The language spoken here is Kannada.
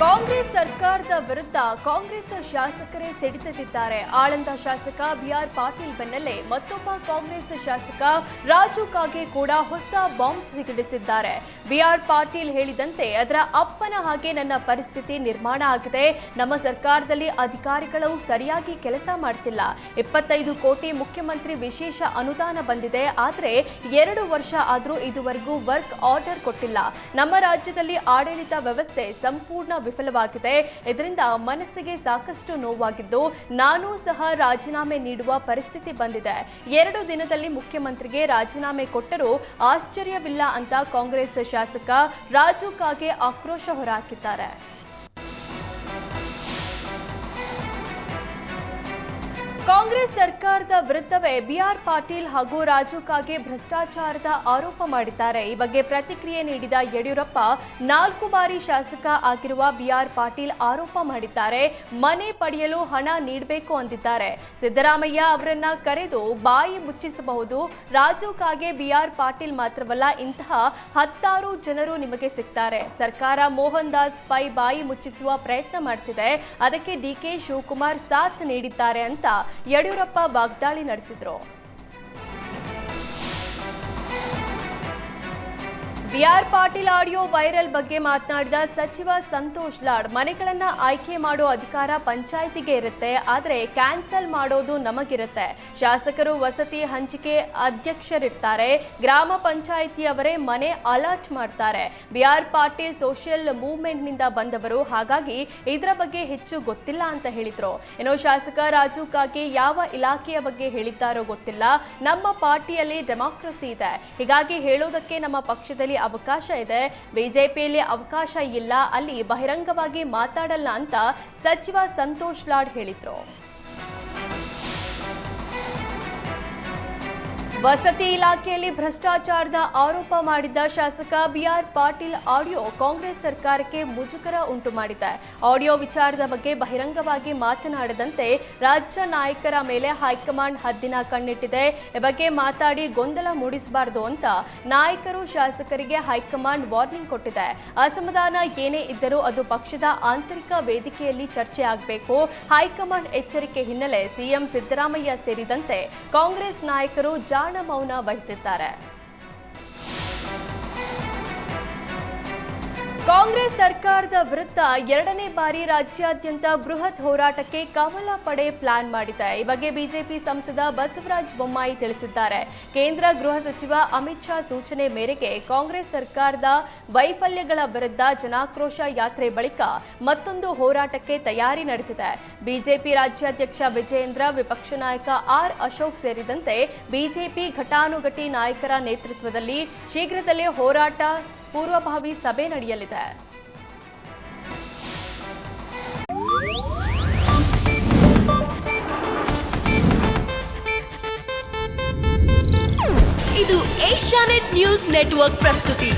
ಕಾಂಗ್ರೆಸ್ ಸರ್ಕಾರದ ವಿರುದ್ಧ ಕಾಂಗ್ರೆಸ್ ಶಾಸಕರೇ ಸಿಡಿದಿದ್ದಾರೆ. ಆಳಂದ ಶಾಸಕ ಬಿಆರ್ ಪಾಟೀಲ್ ಬೆನ್ನಲ್ಲೇ ಮತ್ತೊಬ್ಬ ಕಾಂಗ್ರೆಸ್ ಶಾಸಕ ರಾಜು ಕಾಗೆ ಕೂಡ ಹೊಸ ಬಾಂಬ್ ಸಿಡಿಸಿದ್ದಾರೆ. ಬಿಆರ್ ಪಾಟೀಲ್ ಹೇಳಿದಂತೆ ಅದರ ಅಪ್ಪನ ಹಾಗೆ ನನ್ನ ಪರಿಸ್ಥಿತಿ ನಿರ್ಮಾಣ ಆಗಿದೆ. ನಮ್ಮ ಸರ್ಕಾರದಲ್ಲಿ ಅಧಿಕಾರಿಗಳು ಸರಿಯಾಗಿ ಕೆಲಸ ಮಾಡ್ತಿಲ್ಲ. 25 ಕೋಟಿ ಮುಖ್ಯಮಂತ್ರಿ ವಿಶೇಷ ಅನುದಾನ ಬಂದಿದೆ. ಆದರೆ 2 ವರ್ಷ ಆದರೂ ಇದುವರೆಗೂ ವರ್ಕ್ ಆರ್ಡರ್ ಕೊಟ್ಟಿಲ್ಲ. ನಮ್ಮ ರಾಜ್ಯದಲ್ಲಿ ಆಡಳಿತ ವ್ಯವಸ್ಥೆ ಸಂಪೂರ್ಣ ವಿಫಲವಾಗಿದೆ. ಇದರಿಂದ ಮನಸ್ಸಿಗೆ ಸಾಕಷ್ಟು ನೋವಾಗಿದ್ದು ನಾನು ಸಹ ರಾಜೀನಾಮೆ ನೀಡುವ ಪರಿಸ್ಥಿತಿ ಬಂದಿದೆ. 2 ದಿನದಲ್ಲಿ ಮುಖ್ಯಮಂತ್ರಿಗೆ ರಾಜೀನಾಮೆ ಕೊಟ್ಟರೂ ಆಶ್ಚರ್ಯವಿಲ್ಲ ಅಂತ ಕಾಂಗ್ರೆಸ್ ಶಾಸಕ ರಾಜು ಕಾಗೆ ಆಕ್ರೋಶ ಹೊರಹಾಕಿದ್ದಾರೆ. ಕಾಂಗ್ರೆಸ್ ಸರ್ಕಾರದ ವಿರುದ್ಧವೇ ಬಿಆರ್ ಪಾಟೀಲ್ ಹಾಗೂ ರಾಜು ಕಾಗೆ ಭ್ರಷ್ಟಾಚಾರದ ಆರೋಪ ಮಾಡಿದ್ದಾರೆ. ಈ ಬಗ್ಗೆ ಪ್ರತಿಕ್ರಿಯೆ ನೀಡಿದ ಯಡಿಯೂರಪ್ಪ 4 ಬಾರಿ ಶಾಸಕ ಆಗಿರುವ ಬಿಆರ್ ಪಾಟೀಲ್ ಆರೋಪ ಮಾಡಿದ್ದಾರೆ. ಮನೆ ಪಡೆಯಲು ಹಣ ನೀಡಬೇಕು ಅಂದಿದ್ದಾರೆ. ಸಿದ್ದರಾಮಯ್ಯ ಅವರನ್ನ ಕರೆದು ಬಾಯಿ ಮುಚ್ಚಿಸಬಹುದು. ರಾಜು ಕಾಗೆ ಬಿಆರ್ ಪಾಟೀಲ್ ಮಾತ್ರವಲ್ಲ, ಇಂತಹ 10 ಜನರು ನಿಮಗೆ ಸಿಗ್ತಾರೆ. ಸರ್ಕಾರ ಮೋಹನ್ ದಾಸ್ ಪೈ ಬಾಯಿ ಮುಚ್ಚಿಸುವ ಪ್ರಯತ್ನ ಮಾಡ್ತಿದೆ. ಅದಕ್ಕೆ ಡಿಕೆ ಶಿವಕುಮಾರ್ ಸಾಥ್ ನೀಡಿದ್ದಾರೆ ಅಂತ ಯಡಿಯೂರಪ್ಪ ವಾಗ್ದಾಳಿ ನಡೆಸಿದ್ರು. ಬಿಆರ್ ಪಾಟೀಲ್ ಆಡಿಯೋ ವೈರಲ್ ಬಗ್ಗೆ ಮಾತನಾಡಿದ ಸಚಿವ ಸಂತೋಷ್ ಲಾಡ್, ಮನೆಗಳನ್ನ ಆಯ್ಕೆ ಮಾಡೋ ಅಧಿಕಾರ ಪಂಚಾಯಿತಿಗೆ ಇರುತ್ತೆ, ಆದರೆ ಕ್ಯಾನ್ಸಲ್ ಮಾಡೋದು ನಮಗಿರುತ್ತೆ. ಶಾಸಕರು ವಸತಿ ಹಂಚಿಕೆ ಅಧ್ಯಕ್ಷರಿರ್ತಾರೆ, ಗ್ರಾಮ ಪಂಚಾಯಿತಿಯವರೇ ಮನೆ ಅಲರ್ಟ್ ಮಾಡ್ತಾರೆ. ಬಿಆರ್ ಪಾಟೀಲ್ ಸೋಷಿಯಲ್ ಮೂವ್ಮೆಂಟ್ ನಿಂದ ಬಂದವರು, ಹಾಗಾಗಿ ಇದರ ಬಗ್ಗೆ ಹೆಚ್ಚು ಗೊತ್ತಿಲ್ಲ ಅಂತ ಹೇಳಿದ್ರು. ಇನ್ನು ಶಾಸಕ ರಾಜು ಕಾಗೆ ಯಾವ ಇಲಾಖೆಯ ಬಗ್ಗೆ ಹೇಳಿದ್ದಾರೋ ಗೊತ್ತಿಲ್ಲ. ನಮ್ಮ ಪಾರ್ಟಿಯಲ್ಲಿ ಡೆಮಾಕ್ರಸಿ ಇದೆ, ಹೀಗಾಗಿ ಹೇಳೋದಕ್ಕೆ ನಮ್ಮ ಪಕ್ಷದಲ್ಲಿ ಅವಕಾಶ ಇದೆ. ಬಿಜೆಪಿಯಲ್ಲಿ ಅವಕಾಶ ಇಲ್ಲ, ಅಲ್ಲಿ ಬಹಿರಂಗವಾಗಿ ಮಾತಾಡಲ್ಲ ಅಂತ ಸಚಿವ ಸಂತೋಷ್ ಲಾಡ್ ಹೇಳಿದ್ರು. ವಸತಿ ಇಲಾಖೆಯಲ್ಲಿ ಭ್ರಷ್ಟಾಚಾರದ ಆರೋಪ ಮಾಡಿದ್ದ ಶಾಸಕ ಬಿಆರ್ ಪಾಟೀಲ್ ಆಡಿಯೋ ಕಾಂಗ್ರೆಸ್ ಸರ್ಕಾರಕ್ಕೆ ಮುಜುಗರ ಉಂಟು ಮಾಡಿದೆ. ಆಡಿಯೋ ವಿಚಾರದ ಬಗ್ಗೆ ಬಹಿರಂಗವಾಗಿ ಮಾತನಾಡದಂತೆ ರಾಜ್ಯ ನಾಯಕರ ಮೇಲೆ ಹೈಕಮಾಂಡ್ ಹದ್ದಿನ ಕಣ್ಣಿಟ್ಟಿದೆ. ಈ ಬಗ್ಗೆ ಮಾತಾಡಿ ಗೊಂದಲ ಮೂಡಿಸಬಾರದು ಅಂತ ನಾಯಕರು ಶಾಸಕರಿಗೆ ಹೈಕಮಾಂಡ್ ವಾರ್ನಿಂಗ್ ಕೊಟ್ಟಿದೆ. ಅಸಮಾಧಾನ ಏನೇ ಇದ್ದರೂ ಅದು ಪಕ್ಷದ ಆಂತರಿಕ ವೇದಿಕೆಯಲ್ಲಿ ಚರ್ಚೆ ಆಗಬೇಕು. ಹೈಕಮಾಂಡ್ ಎಚ್ಚರಿಕೆ ಹಿನ್ನೆಲೆ ಸಿಎಂ ಸಿದ್ದರಾಮಯ್ಯ ಸೇರಿದಂತೆ ಕಾಂಗ್ರೆಸ್ ನಾಯಕರು ಮೌನ ವಹಿಸಿದ್ದಾರೆ. ಕಾಂಗ್ರೆಸ್ ಸರ್ಕಾರದ ವಿರುದ್ಧ 2ನೇ ಬಾರಿ ರಾಜ್ಯಾದ್ಯಂತ ಬೃಹತ್ ಹೋರಾಟಕ್ಕೆ ಕಮಲ ಪಡೆ ಪ್ಲಾನ್ ಮಾಡಿದೆ. ಈ ಬಗ್ಗೆ ಬಿಜೆಪಿ ಸಂಸದ ಬಸವರಾಜ ಬೊಮ್ಮಾಯಿ ತಿಳಿಸಿದ್ದಾರೆ. ಕೇಂದ್ರ ಗೃಹ ಸಚಿವ ಅಮಿತ್ ಶಾ ಸೂಚನೆ ಮೇರೆಗೆ ಕಾಂಗ್ರೆಸ್ ಸರ್ಕಾರದ ವೈಫಲ್ಯಗಳ ವಿರುದ್ಧ ಜನಾಕ್ರೋಶ ಯಾತ್ರೆ ಬಳಿಕ ಮತ್ತೊಂದು ಹೋರಾಟಕ್ಕೆ ತಯಾರಿ ನಡೆದಿದೆ. ಬಿಜೆಪಿ ರಾಜ್ಯಾಧ್ಯಕ್ಷ ವಿಜಯೇಂದ್ರ, ವಿಪಕ್ಷ ನಾಯಕ ಆರ್ ಅಶೋಕ್ ಸೇರಿದಂತೆ ಬಿಜೆಪಿ ಘಟಾನುಘಟಿ ನಾಯಕರ ನೇತೃತ್ವದಲ್ಲಿ ಶೀಘ್ರದಲ್ಲೇ ಹೋರಾಟ ಪೂರ್ವಭಾವಿ ಸಭೆ ನಡೆಯಲಿದೆ. ಇದು ಏಷ್ಯಾನೆಟ್ ನ್ಯೂಸ್ ನೆಟ್ವರ್ಕ್ ಪ್ರಸ್ತುತಿ.